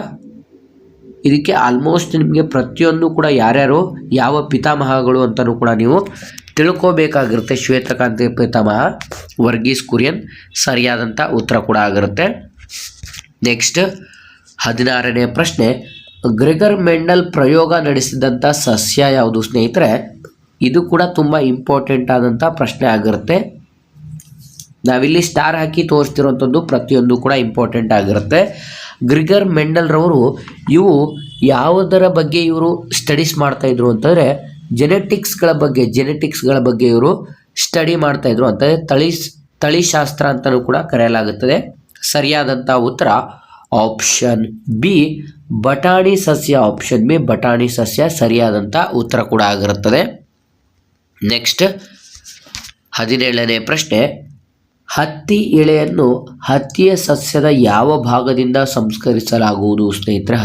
ಇದಕ್ಕೆ ಆಲ್ಮೋಸ್ಟ್ ನಿಮಗೆ ಪ್ರತಿಯೊಂದು ಕೂಡ ಯಾರ್ಯಾರು ಯಾವ ಪಿತಾಮಹಗಳು ಅಂತಲೂ ಕೂಡ ನೀವು ತಿಳ್ಕೋಬೇಕಾಗಿರುತ್ತೆ. ಶ್ವೇತಕ್ರಾಂತಿಯ ಪಿತಾಮಹ ವರ್ಗೀಸ್ ಕುರಿಯನ್ ಸರಿಯಾದಂಥ ಉತ್ತರ ಕೂಡ ಆಗಿರುತ್ತೆ. ನೆಕ್ಸ್ಟ್ 16ನೇ ಪ್ರಶ್ನೆ, ಗ್ರೆಗರ್ ಮೆಂಡಲ್ ಪ್ರಯೋಗ ನಡೆಸಿದಂಥ ಸಸ್ಯ ಯಾವುದು ಸ್ನೇಹಿತರೆ? ಇದು ಕೂಡ ತುಂಬ ಇಂಪಾರ್ಟೆಂಟ್ ಆದಂಥ ಪ್ರಶ್ನೆ ಆಗಿರುತ್ತೆ. ನಾವಿಲ್ಲಿ ಸ್ಟಾರ್ ಹಾಕಿ ತೋರಿಸ್ತಿರೋಂಥದ್ದು ಪ್ರತಿಯೊಂದು ಕೂಡ ಇಂಪಾರ್ಟೆಂಟ್ ಆಗಿರುತ್ತೆ. ಗ್ರೆಗರ್ ಮೆಂಡಲ್ ರವರು ಇವು ಯಾವುದರ ಬಗ್ಗೆ ಇವರು ಸ್ಟಡೀಸ್ ಮಾಡ್ತಾಯಿದ್ರು ಅಂತಂದರೆ ಜೆನೆಟಿಕ್ಸ್ಗಳ ಬಗ್ಗೆ ಇವರು ಸ್ಟಡಿ ಮಾಡ್ತಾಯಿದ್ರು ಅಂತಂದರೆ ತಳಿಶಾಸ್ತ್ರ ಅಂತಲೂ ಕೂಡ ಕರೆಯಲಾಗುತ್ತದೆ. ಸರಿಯಾದಂಥ ಉತ್ತರ ಆಪ್ಷನ್ ಬಿ ಬಟಾಣಿ ಸಸ್ಯ ಸರಿಯಾದಂಥ ಉತ್ತರ ಕೂಡ ಆಗಿರುತ್ತದೆ. ನೆಕ್ಸ್ಟ್ 17ನೇ ಪ್ರಶ್ನೆ, ಹತ್ತಿ ಎಳೆಯನ್ನು ಹತ್ತಿಯ ಸಸ್ಯದ ಯಾವ ಭಾಗದಿಂದ ಸಂಸ್ಕರಿಸಲಾಗುವುದು ಸ್ನೇಹಿತರೆ?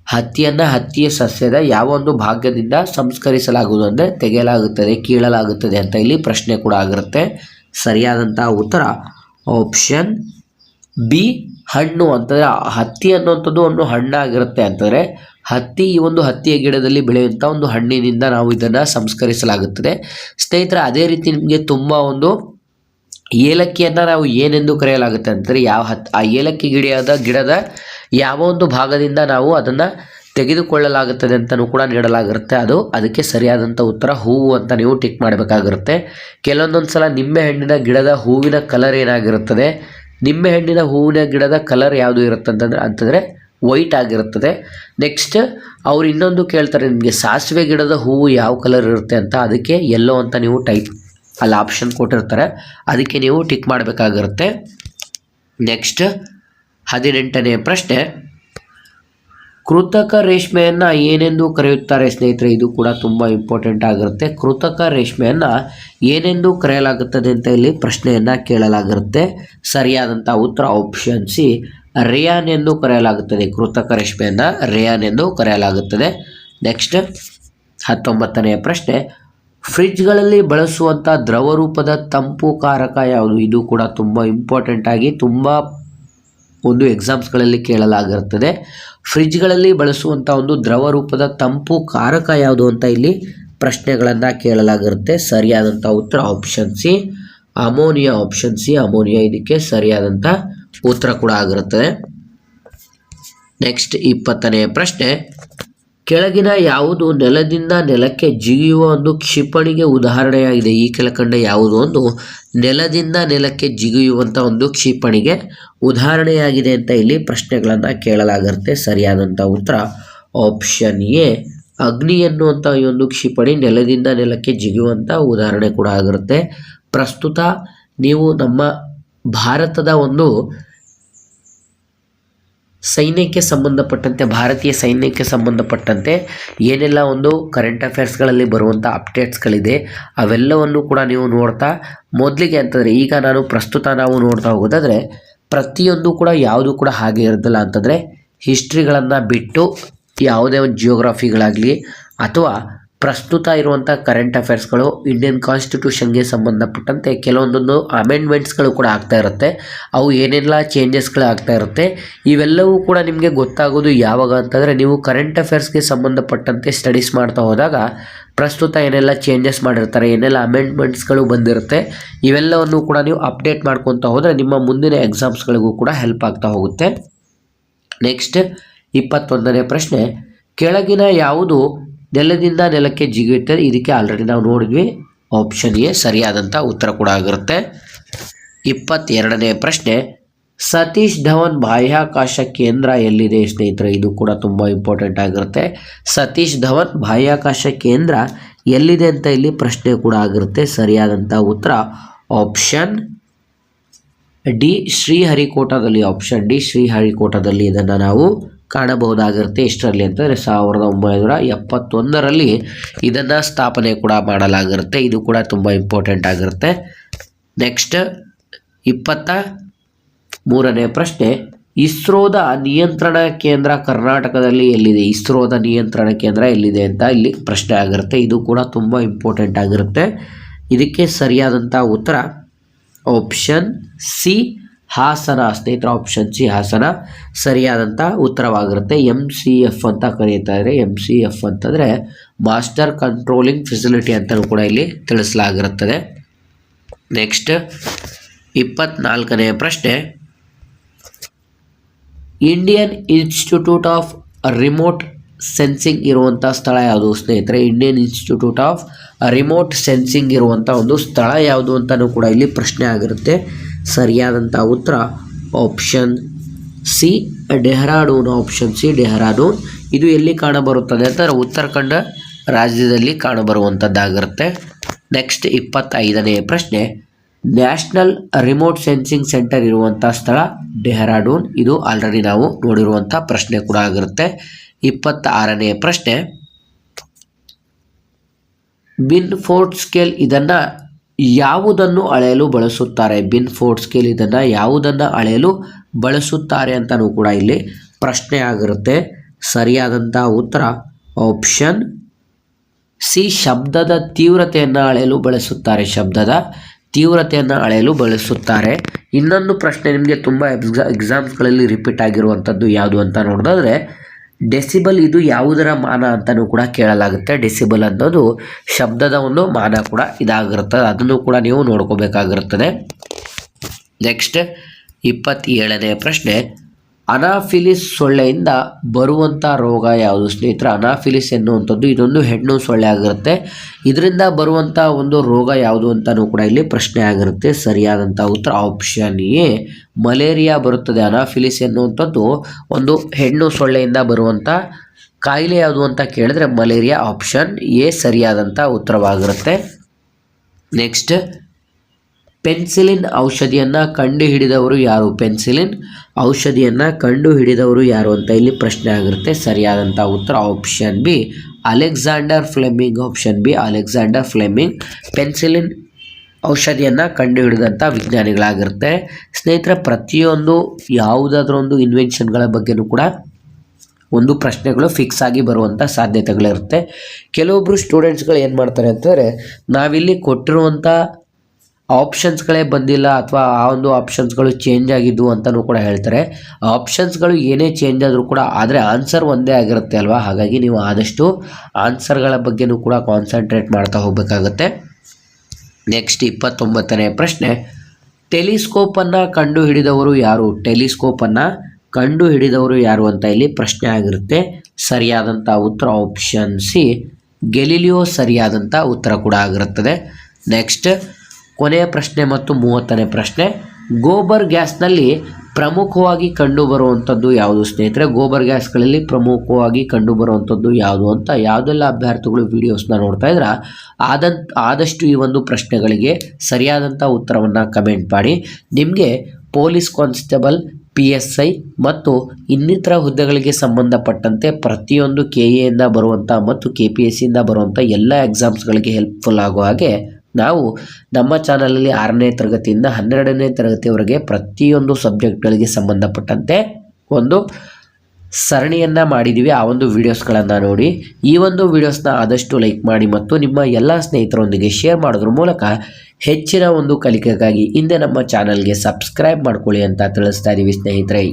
ಹತ್ತಿಯನ್ನು ಹತ್ತಿಯ ಸಸ್ಯದ ಯಾವ ಒಂದು ಭಾಗದಿಂದ ಸಂಸ್ಕರಿಸಲಾಗುವುದು ಅಂದರೆ ತೆಗೆಯಲಾಗುತ್ತದೆ, ಕೀಳಲಾಗುತ್ತದೆ ಅಂತ ಇಲ್ಲಿ ಪ್ರಶ್ನೆ ಕೂಡ ಆಗಿರುತ್ತೆ. ಸರಿಯಾದಂಥ ಉತ್ತರ ಆಪ್ಷನ್ ಬಿ ಹಣ್ಣು ಅಂತಂದರೆ ಹತ್ತಿ ಅನ್ನುವಂಥದ್ದು ಒಂದು ಹಣ್ಣಾಗಿರುತ್ತೆ. ಅಂತಂದರೆ ಈ ಒಂದು ಹತ್ತಿಯ ಗಿಡದಲ್ಲಿ ಬೆಳೆಯುವಂಥ ಒಂದು ಹಣ್ಣಿನಿಂದ ನಾವು ಇದನ್ನು ಸಂಸ್ಕರಿಸಲಾಗುತ್ತದೆ. ಸ್ನೇಹಿತರೆ, ಅದೇ ರೀತಿ ನಿಮಗೆ ತುಂಬ ಒಂದು ಏಲಕ್ಕಿಯನ್ನು ನಾವು ಏನೆಂದು ಕರೆಯಲಾಗುತ್ತೆ ಅಂತಂದರೆ ಆ ಏಲಕ್ಕಿ ಗಿಡದ ಯಾವ ಒಂದು ಭಾಗದಿಂದ ನಾವು ಅದನ್ನು ತೆಗೆದುಕೊಳ್ಳಲಾಗುತ್ತದೆ ಅಂತಲೂ ಕೂಡ ನೀಡಲಾಗಿರುತ್ತೆ. ಅದಕ್ಕೆ ಸರಿಯಾದಂಥ ಉತ್ತರ ಹೂವು ಅಂತ ನೀವು ಟಿಕ್ ಮಾಡಬೇಕಾಗಿರುತ್ತೆ. ಕೆಲವೊಂದೊಂದು ಸಲ ನಿಂಬೆಹಣ್ಣಿನ ಗಿಡದ ಹೂವಿನ ಕಲರ್ ಏನಾಗಿರುತ್ತದೆ, ನಿಂಬೆಹಣ್ಣಿನ ಹೂವಿನ ಗಿಡದ ಕಲರ್ ಯಾವುದು ಇರುತ್ತೆ ಅಂತಂದರೆ ವೈಟ್ ಆಗಿರುತ್ತದೆ. ನೆಕ್ಸ್ಟ್ ಅವ್ರು ಇನ್ನೊಂದು ಕೇಳ್ತಾರೆ, ನಿಮಗೆ ಸಾಸಿವೆ ಗಿಡದ ಹೂವು ಯಾವ ಕಲರ್ ಇರುತ್ತೆ ಅಂತ, ಅದಕ್ಕೆ ಯೆಲ್ಲೋ ಅಂತ ನೀವು ಅಲ್ಲಿ ಆಪ್ಷನ್ ಕೊಟ್ಟಿರ್ತಾರೆ, ಅದಕ್ಕೆ ನೀವು ಟಿಕ್ ಮಾಡಬೇಕಾಗಿರುತ್ತೆ. ನೆಕ್ಸ್ಟ್ 18ನೇ ಪ್ರಶ್ನೆ, ಕೃತಕ ರೇಷ್ಮೆಯನ್ನು ಏನೆಂದು ಕರೆಯುತ್ತಾರೆ ಸ್ನೇಹಿತರೆ? ಇದು ಕೂಡ ತುಂಬ ಇಂಪಾರ್ಟೆಂಟ್ ಆಗಿರುತ್ತೆ. ಕೃತಕ ರೇಷ್ಮೆಯನ್ನು ಏನೆಂದು ಕರೆಯಲಾಗುತ್ತದೆ ಅಂತ ಇಲ್ಲಿ ಪ್ರಶ್ನೆಯನ್ನು ಕೇಳಲಾಗಿರುತ್ತೆ. ಸರಿಯಾದಂಥ ಉತ್ತರ ಆಪ್ಷನ್ ಸಿ ರೇಯಾನ್ ಎಂದು ಕರೆಯಲಾಗುತ್ತದೆ. ಕೃತಕ ರೇಷ್ಮೆಯನ್ನು ರೇಯಾನ್ ಎಂದು ಕರೆಯಲಾಗುತ್ತದೆ. ನೆಕ್ಸ್ಟ್ 19ನೇ ಪ್ರಶ್ನೆ, ಫ್ರಿಡ್ಜ್ಗಳಲ್ಲಿ ಬಳಸುವಂಥ ದ್ರವ ರೂಪದ ತಂಪು ಕಾರಕ ಯಾವುದು? ಇದು ಕೂಡ ತುಂಬ ಇಂಪಾರ್ಟೆಂಟ್ ಆಗಿ ತುಂಬ ಒಂದು ಎಕ್ಸಾಮ್ಸ್ಗಳಲ್ಲಿ ಕೇಳಲಾಗಿರುತ್ತದೆ. ಫ್ರಿಡ್ಜ್ಗಳಲ್ಲಿ ಬಳಸುವಂಥ ಒಂದು ದ್ರವ ರೂಪದ ತಂಪು ಕಾರಕ ಯಾವುದು ಅಂತ ಇಲ್ಲಿ ಪ್ರಶ್ನೆಗಳನ್ನು ಕೇಳಲಾಗಿರುತ್ತೆ. ಸರಿಯಾದಂಥ ಉತ್ತರ option C ammonia. Option C ammonia ಇದಕ್ಕೆ ಸರಿಯಾದಂಥ ಉತ್ತರ ಕೂಡ ಆಗಿರುತ್ತದೆ. ನೆಕ್ಸ್ಟ್ 20ನೇ ಪ್ರಶ್ನೆ, ಕೆಳಗಿನ ಯಾವುದು ನೆಲದಿಂದ ನೆಲಕ್ಕೆ ಜಿಗಿಯುವ ಒಂದು ಕ್ಷಿಪಣಿಗೆ ಉದಾಹರಣೆಯಾಗಿದೆ? ಈ ಕೆಳಕಂಡ ಯಾವುದು ಒಂದು ನೆಲದಿಂದ ನೆಲಕ್ಕೆ ಜಿಗಿಯುವಂಥ ಒಂದು ಕ್ಷಿಪಣಿಗೆ ಉದಾಹರಣೆಯಾಗಿದೆ ಅಂತ ಇಲ್ಲಿ ಪ್ರಶ್ನೆಗಳನ್ನು ಕೇಳಲಾಗಿರುತ್ತೆ. ಸರಿಯಾದಂಥ ಉತ್ತರ ಆಪ್ಷನ್ ಎ ಅಗ್ನಿ ಎನ್ನುವಂಥ ಈ ಒಂದು ಕ್ಷಿಪಣಿ ನೆಲದಿಂದ ನೆಲಕ್ಕೆ ಜಿಗಿಯುವಂಥ ಉದಾಹರಣೆ ಕೂಡ ಆಗಿರುತ್ತೆ. ಪ್ರಸ್ತುತ ನೀವು ನಮ್ಮ ಭಾರತದ ಒಂದು ಸೈನ್ಯಕ್ಕೆ ಸಂಬಂಧಪಟ್ಟಂತೆ ಭಾರತೀಯ ಸೈನ್ಯಕ್ಕೆ ಸಂಬಂಧಪಟ್ಟಂತೆ ಏನೆಲ್ಲ ಒಂದು ಕರೆಂಟ್ ಅಫೇರ್ಸ್ಗಳಲ್ಲಿ ಬರುವಂಥ ಅಪ್ಡೇಟ್ಸ್ಗಳಿದೆ ಅವೆಲ್ಲವನ್ನು ಕೂಡ ನೀವು ನೋಡ್ತಾ ಮೊದಲಿಗೆ ಅಂತಂದರೆ ಈಗ ನಾವು ನೋಡ್ತಾ ಹೋಗೋದಾದರೆ ಪ್ರತಿಯೊಂದು ಕೂಡ ಯಾವುದು ಕೂಡ ಹಾಗೆ ಇರೋದಿಲ್ಲ. ಅಂತಂದರೆ ಹಿಸ್ಟ್ರಿಗಳನ್ನು ಬಿಟ್ಟು ಯಾವುದೇ ಒಂದು ಜಿಯೋಗ್ರಫಿಗಳಾಗಲಿ ಅಥವಾ ಪ್ರಸ್ತುತ ಇರುವಂಥ ಕರೆಂಟ್ ಅಫೇರ್ಸ್ಗಳು ಇಂಡಿಯನ್ ಕಾನ್ಸ್ಟಿಟ್ಯೂಷನ್ಗೆ ಸಂಬಂಧಪಟ್ಟಂತೆ ಕೆಲವೊಂದೊಂದು ಅಮೆಂಡ್ಮೆಂಟ್ಸ್ಗಳು ಕೂಡ ಆಗ್ತಾ ಇರುತ್ತೆ. ಅವು ಏನೆಲ್ಲ ಚೇಂಜಸ್ಗಳು ಆಗ್ತಾ ಇರುತ್ತೆ ಇವೆಲ್ಲವೂ ಕೂಡ ನಿಮಗೆ ಗೊತ್ತಾಗೋದು ಯಾವಾಗ ಅಂತಂದರೆ ನೀವು ಕರೆಂಟ್ ಅಫೇರ್ಸ್ಗೆ ಸಂಬಂಧಪಟ್ಟಂತೆ ಸ್ಟಡೀಸ್ ಮಾಡ್ತಾ ಹೋದಾಗ ಪ್ರಸ್ತುತ ಏನೆಲ್ಲ ಚೇಂಜಸ್ ಮಾಡಿರ್ತಾರೆ, ಏನೆಲ್ಲ ಅಮೆಂಡ್ಮೆಂಟ್ಸ್ಗಳು ಬಂದಿರುತ್ತೆ ಇವೆಲ್ಲವನ್ನು ಕೂಡ ನೀವು ಅಪ್ಡೇಟ್ ಮಾಡ್ಕೊತಾ ಹೋದರೆ ನಿಮ್ಮ ಮುಂದಿನ ಎಕ್ಸಾಮ್ಸ್ಗಳಿಗೂ ಕೂಡ ಹೆಲ್ಪ್ ಆಗ್ತಾ ಹೋಗುತ್ತೆ. ನೆಕ್ಸ್ಟ್ 21ನೇ ಪ್ರಶ್ನೆ, ಕೆಳಗಿನ ಯಾವುದು ನೆಲದಿಂದ ನೆಲಕ್ಕೆ ಜಿಗಿಯುತ್ತದೆ? ಇದಕ್ಕೆ ಆಲ್ರೆಡಿ ನಾವು ನೋಡಿದ್ವಿ. ಆಪ್ಷನ್ ಎ ಸರಿಯಾದಂಥ ಉತ್ತರ ಕೂಡ ಆಗಿರುತ್ತೆ. 22ನೇ ಪ್ರಶ್ನೆ, ಸತೀಶ್ ಧವನ್ ಬಾಹ್ಯಾಕಾಶ ಕೇಂದ್ರ ಎಲ್ಲಿದೆ ಸ್ನೇಹಿತರೆ? ಇದು ಕೂಡ ತುಂಬ ಇಂಪಾರ್ಟೆಂಟ್ ಆಗಿರುತ್ತೆ. ಸತೀಶ್ ಧವನ್ ಬಾಹ್ಯಾಕಾಶ ಕೇಂದ್ರ ಎಲ್ಲಿದೆ ಅಂತ ಇಲ್ಲಿ ಪ್ರಶ್ನೆ ಕೂಡ ಆಗಿರುತ್ತೆ. ಸರಿಯಾದಂಥ ಉತ್ತರ ಆಪ್ಷನ್ ಡಿ ಶ್ರೀಹರಿಕೋಟದಲ್ಲಿ. ಆಪ್ಷನ್ ಡಿ ಶ್ರೀಹರಿಕೋಟದಲ್ಲಿ ಇದನ್ನು ನಾವು ಕಾಣಬಹುದಾಗಿರುತ್ತೆ. ಎಷ್ಟರಲ್ಲಿ ಅಂತಂದರೆ 1971ರಲ್ಲಿ ಇದನ್ನು ಸ್ಥಾಪನೆ ಕೂಡ ಮಾಡಲಾಗಿರುತ್ತೆ. ಇದು ಕೂಡ ತುಂಬ ಇಂಪಾರ್ಟೆಂಟ್ ಆಗಿರುತ್ತೆ. ನೆಕ್ಸ್ಟ್ 23ನೇ ಪ್ರಶ್ನೆ, ಇಸ್ರೋದ ನಿಯಂತ್ರಣ ಕೇಂದ್ರ ಕರ್ನಾಟಕದಲ್ಲಿ ಎಲ್ಲಿದೆ? ಇಸ್ರೋದ ನಿಯಂತ್ರಣ ಕೇಂದ್ರ ಎಲ್ಲಿದೆ ಅಂತ ಇಲ್ಲಿ ಪ್ರಶ್ನೆ ಆಗಿರುತ್ತೆ. ಇದು ಕೂಡ ತುಂಬ ಇಂಪಾರ್ಟೆಂಟ್ ಆಗಿರುತ್ತೆ. ಇದಕ್ಕೆ ಸರಿಯಾದಂಥ ಉತ್ತರ ಆಪ್ಷನ್ ಸಿ ಹಾಸನ ಸ್ನೇಹಿತರ. ಆಪ್ಷನ್ ಸಿ ಹಾಸನ ಸರಿಯಾದಂಥ ಉತ್ತರವಾಗಿರುತ್ತೆ. MCF ಅಂತ ಕರೀತಾರೆ. MCF ಅಂತಂದರೆ ಮಾಸ್ಟರ್ ಕಂಟ್ರೋಲಿಂಗ್ ಫೆಸಿಲಿಟಿ ಅಂತಲೂ ಕೂಡ ಇಲ್ಲಿ ತಿಳಿಸಲಾಗಿರುತ್ತದೆ. ನೆಕ್ಸ್ಟ್ 24ನೇ ಪ್ರಶ್ನೆ, Indian institute of remote sensing ಇರುವಂಥ ಸ್ಥಳ ಯಾವುದು ಸ್ನೇಹಿತರೆ? Indian institute of remote sensing ಇರುವಂಥ ಒಂದು ಸ್ಥಳ ಯಾವುದು ಅಂತಲೂ ಕೂಡ ಇಲ್ಲಿ ಪ್ರಶ್ನೆ ಆಗಿರುತ್ತೆ. ಸರಿಯಾದಂಥ ಉತ್ತರ option C Dehradun. Option C Dehradun. ಇದು ಎಲ್ಲಿ ಕಾಣಬರುತ್ತದೆ ಅಂತಂದರೆ ಉತ್ತರಾಖಂಡ ರಾಜ್ಯದಲ್ಲಿ ಕಾಣಬರುವಂಥದ್ದಾಗಿರುತ್ತೆ. ನೆಕ್ಸ್ಟ್ 25ನೇ ಪ್ರಶ್ನೆ, ನ್ಯಾಷನಲ್ ರಿಮೋಟ್ ಸೆನ್ಸಿಂಗ್ ಸೆಂಟರ್ ಇರುವಂಥ ಸ್ಥಳ ಡೆಹ್ರಾಡೂನ್. ಇದು ಆಲ್ರೆಡಿ ನಾವು ನೋಡಿರುವಂಥ ಪ್ರಶ್ನೆ ಕೂಡ ಆಗಿರುತ್ತೆ. 26ನೇ ಪ್ರಶ್ನೆ, ಬಿನ್ಫೋರ್ಡ್ ಸ್ಕೇಲ್ ಇದನ್ನು ಯಾವುದನ್ನು ಅಳೆಯಲು ಬಳಸುತ್ತಾರೆ? ಬಿನ್ಫೋರ್ಡ್ ಸ್ಕೇಲ್ ಇದನ್ನು ಯಾವುದನ್ನು ಅಳೆಯಲು ಬಳಸುತ್ತಾರೆ ಅಂತಲೂ ಕೂಡ ಇಲ್ಲಿ ಪ್ರಶ್ನೆ ಆಗಿರುತ್ತೆ. ಸರಿಯಾದಂಥ ಉತ್ತರ ಆಪ್ಷನ್ ಸಿ ಶಬ್ದದ ತೀವ್ರತೆಯನ್ನು ಅಳೆಯಲು ಬಳಸುತ್ತಾರೆ. ಶಬ್ದದ ತೀವ್ರತೆಯನ್ನು ಅಳೆಯಲು ಬಳಸುತ್ತಾರೆ. ಇನ್ನೊಂದು ಪ್ರಶ್ನೆ ನಿಮಗೆ ತುಂಬ ಎಕ್ಸಾಮ್ಸ್ಗಳಲ್ಲಿ ರಿಪೀಟ್ ಆಗಿರುವಂಥದ್ದು ಯಾವುದು ಅಂತ ನೋಡೋದಾದರೆ ಡೆಸಿಬಲ್. ಇದು ಯಾವುದರ ಮಾನ ಅಂತಲೂ ಕೂಡ ಕೇಳಲಾಗುತ್ತೆ. ಡೆಸಿಬಲ್ ಅನ್ನೋದು ಶಬ್ದದ ಒಂದು ಮಾನ ಕೂಡ ಇದಾಗಿರುತ್ತದೆ. ಅದನ್ನು ಕೂಡ ನೀವು ನೋಡ್ಕೋಬೇಕಾಗಿರುತ್ತದೆ. ನೆಕ್ಸ್ಟ್ 27ನೇ ಪ್ರಶ್ನೆ, ಅನಾಫಿಲಿಸ್ ಸೊಳ್ಳೆಯಿಂದ ಬರುವಂಥ ರೋಗ ಯಾವುದು ಸ್ನೇಹಿತರೆ? ಅನಾಫಿಲಿಸ್ ಎನ್ನುವಂಥದ್ದು ಇದೊಂದು ಹೆಣ್ಣು ಸೊಳ್ಳೆ ಆಗಿರುತ್ತೆ. ಇದರಿಂದ ಬರುವಂಥ ಒಂದು ರೋಗ ಯಾವುದು ಅಂತಲೂ ಕೂಡ ಇಲ್ಲಿ ಪ್ರಶ್ನೆ ಆಗಿರುತ್ತೆ. ಸರಿಯಾದಂಥ ಉತ್ತರ ಆಪ್ಷನ್ ಎ ಮಲೇರಿಯಾ ಬರುತ್ತದೆ. ಅನಾಫಿಲಿಸ್ ಎನ್ನುವಂಥದ್ದು ಒಂದು ಹೆಣ್ಣು ಸೊಳ್ಳೆಯಿಂದ ಬರುವಂಥ ಕಾಯಿಲೆ ಯಾವುದು ಅಂತ ಕೇಳಿದ್ರೆ ಮಲೇರಿಯಾ. ಆಪ್ಷನ್ ಎ ಸರಿಯಾದಂಥ ಉತ್ತರವಾಗಿರುತ್ತೆ. ನೆಕ್ಸ್ಟ್, ಪೆನ್ಸಿಲಿನ್ ಔಷಧಿಯನ್ನು ಕಂಡುಹಿಡಿದವರು ಯಾರು? ಪೆನ್ಸಿಲಿನ್ ಔಷಧಿಯನ್ನು ಕಂಡುಹಿಡಿದವರು ಯಾರು ಅಂತ ಇಲ್ಲಿ ಪ್ರಶ್ನೆ ಆಗಿರುತ್ತೆ. ಸರಿಯಾದಂಥ ಉತ್ತರ option B Alexander Fleming. Option B Alexander Fleming penicillin ಔಷಧಿಯನ್ನು ಕಂಡುಹಿಡಿದಂಥ ವಿಜ್ಞಾನಿಗಳಾಗಿರುತ್ತೆ. ಸ್ನೇಹಿತರೆ, ಪ್ರತಿಯೊಂದು ಯಾವುದಾದ್ರೂ ಒಂದು ಇನ್ವೆನ್ಷನ್ಗಳ ಬಗ್ಗೆನೂ ಕೂಡ ಒಂದು ಪ್ರಶ್ನೆಗಳು ಫಿಕ್ಸ್ ಆಗಿ ಬರುವಂಥ ಸಾಧ್ಯತೆಗಳಿರುತ್ತೆ. ಕೆಲವೊಬ್ಬರು ಸ್ಟೂಡೆಂಟ್ಸ್ಗಳು ಏನು ಮಾಡ್ತಾರೆ ಅಂತಂದರೆ, ನಾವಿಲ್ಲಿ ಕೊಟ್ಟಿರುವಂಥ ಆಪ್ಷನ್ಸ್ಗಳೇ ಬಂದಿಲ್ಲ ಅಥವಾ ಆ ಒಂದು ಆಪ್ಷನ್ಸ್ಗಳು ಚೇಂಜ್ ಆಗಿದ್ದು ಅಂತಲೂ ಕೂಡ ಹೇಳ್ತಾರೆ. ಆಪ್ಷನ್ಸ್ಗಳು ಏನೇ ಚೇಂಜ್ ಆದರೂ ಕೂಡ ಆದರೆ ಆನ್ಸರ್ ಒಂದೇ ಆಗಿರುತ್ತೆ ಅಲ್ವಾ. ಹಾಗಾಗಿ ನೀವು ಆದಷ್ಟು ಆನ್ಸರ್ಗಳ ಬಗ್ಗೆನೂ ಕೂಡ ಕಾನ್ಸಂಟ್ರೇಟ್ ಮಾಡ್ತಾ ಹೋಗಬೇಕಾಗತ್ತೆ. ನೆಕ್ಸ್ಟ್ 29ನೇ ಪ್ರಶ್ನೆ, ಟೆಲಿಸ್ಕೋಪನ್ನು ಕಂಡುಹಿಡಿದವರು ಯಾರು? ಟೆಲಿಸ್ಕೋಪನ್ನು ಕಂಡುಹಿಡಿದವರು ಯಾರು ಅಂತ ಇಲ್ಲಿ ಪ್ರಶ್ನೆ ಆಗಿರುತ್ತೆ. ಸರಿಯಾದಂಥ ಉತ್ತರ ಆಪ್ಷನ್ ಸಿ, ಗೆಲಿಲಿಯೋ ಸರಿಯಾದಂಥ ಉತ್ತರ ಕೂಡ ಆಗಿರುತ್ತದೆ. ನೆಕ್ಸ್ಟ್ ಕೊನೆಯ ಪ್ರಶ್ನೆ ಮತ್ತು 30ನೇ ಪ್ರಶ್ನೆ, ಗೋಬರ್ ಗ್ಯಾಸ್ನಲ್ಲಿ ಪ್ರಮುಖವಾಗಿ ಕಂಡುಬರುವಂಥದ್ದು ಯಾವುದು? ಸ್ನೇಹಿತರೆ, ಗೋಬರ್ ಗ್ಯಾಸ್ಗಳಲ್ಲಿ ಪ್ರಮುಖವಾಗಿ ಕಂಡುಬರುವಂಥದ್ದು ಯಾವುದು ಅಂತ ಯಾವುದೆಲ್ಲ ಅಭ್ಯರ್ಥಿಗಳು ವೀಡಿಯೋಸ್ನ ನೋಡ್ತಾ ಇದ್ರೆ ಆದಷ್ಟು ಈ ಒಂದು ಪ್ರಶ್ನೆಗಳಿಗೆ ಸರಿಯಾದಂಥ ಉತ್ತರವನ್ನು ಕಮೆಂಟ್ ಮಾಡಿ. ನಿಮಗೆ ಪೊಲೀಸ್ ಕಾನ್ಸ್ಟೇಬಲ್, PSI ಮತ್ತು ಇನ್ನಿತರ ಹುದ್ದೆಗಳಿಗೆ ಸಂಬಂಧಪಟ್ಟಂತೆ ಪ್ರತಿಯೊಂದು KA ಬರುವಂಥ ಮತ್ತು KPSCಯಿಂದ ಬರುವಂಥ ಎಲ್ಲ ಎಕ್ಸಾಮ್ಸ್ಗಳಿಗೆ ಹೆಲ್ಪ್ಫುಲ್ ಆಗೋ ಹಾಗೆ ನಾವು ನಮ್ಮ ಚಾನಲಲ್ಲಿ 6ನೇ ತರಗತಿಯಿಂದ 12ನೇ ತರಗತಿಯವರೆಗೆ ಪ್ರತಿಯೊಂದು ಸಬ್ಜೆಕ್ಟ್ಗಳಿಗೆ ಸಂಬಂಧಪಟ್ಟಂತೆ ಒಂದು ಸರಣಿಯನ್ನು ಮಾಡಿದ್ದೀವಿ. ಆ ಒಂದು ವೀಡಿಯೋಸ್ಗಳನ್ನು ನೋಡಿ. ಈ ಒಂದು ವೀಡಿಯೋಸ್ನ ಆದಷ್ಟು ಲೈಕ್ ಮಾಡಿ ಮತ್ತು ನಿಮ್ಮ ಎಲ್ಲ ಸ್ನೇಹಿತರೊಂದಿಗೆ ಶೇರ್ ಮಾಡೋದ್ರ ಮೂಲಕ ಹೆಚ್ಚಿನ ಒಂದು ಕಲಿಕೆಗಾಗಿ ಹಿಂದೆ ನಮ್ಮ ಚಾನಲ್ಗೆ ಸಬ್ಸ್ಕ್ರೈಬ್ ಮಾಡ್ಕೊಳ್ಳಿ ಅಂತ ತಿಳಿಸ್ತಾ ಇದ್ದೀವಿ ಸ್ನೇಹಿತರೆ.